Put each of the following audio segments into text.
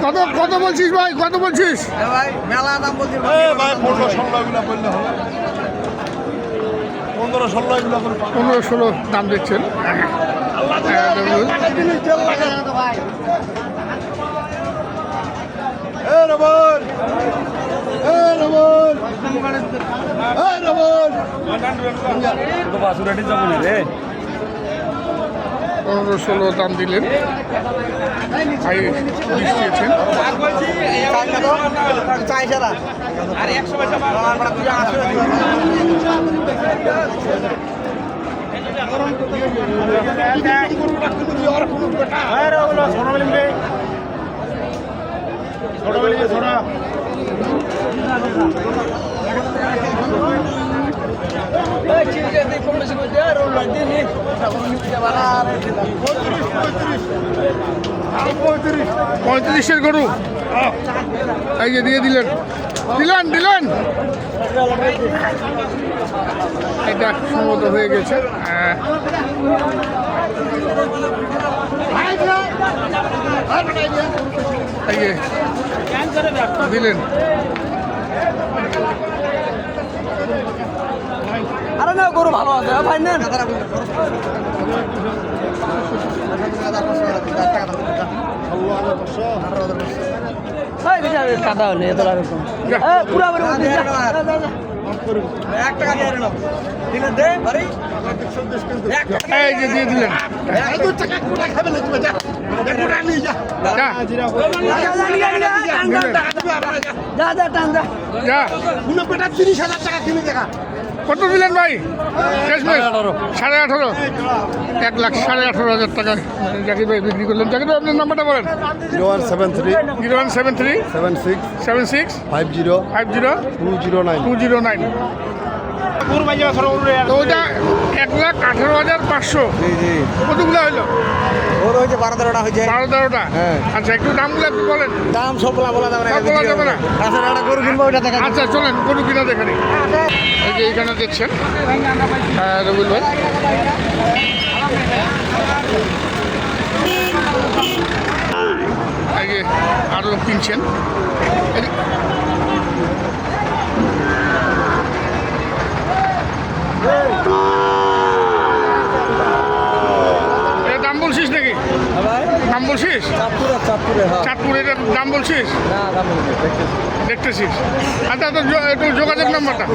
কত কত বলছিস ভাই, কত বলছিস? ভাই মেলা দাম বলছি ভাই 15-16 এগুলো বললে হবে 15-16 এগুলো 15-16 দাম দিচ্ছেন। রবন রবন রবন 15-16 দাম দিলেন। ভাই দিয়েছেন। আর 100 পয়সা পঁয়ত্রিশের গরু এই যে দিয়ে দিলেন, দিলেন এটা সম্মত হয়ে গেছে। এই যে দিলেন। আরে না গরু ভালো আছে ভাই নেন কাদা হলে এত এরকম পুরা এক টাকা দিয়ে নাও দিলে দে ভাই এই যে দিয়ে দিলেন। যা কত দিলেন ভাই? 18.5 1,18,500 টাকা জাকির ভাই বিক্রি করলেন। জাকির ভাই আপনার নাম্বারটা বলেন। 0173 76 50 209। তো ওইটা 1,18,500 কতগুলো হইলো? ওর হয়েছে 12-13টা হয়েছে 12-13টা। আচ্ছা একটু দামগুলো একটু বলেন। দাম সব বলা যাবে না সব বলা যাবে না। আচ্ছা একটা গরু কিনবো ওইটা দেখা আচ্ছা চলেন গরু কিনা দেখেন। এই যে এইখানে দেখছেন রবিউল ভাই। এই যে আরও কিনছেন। এর দাম বলছিস নাকি? দাম বলছিস? চাঁদপুর এটার দাম বলছিস? দেখতেছিস। আচ্ছা তো একটু যোগাযোগ নাম্বারটা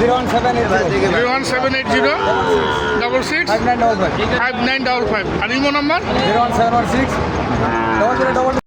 01780 66 5955 আর ইমো নাম্বার 01716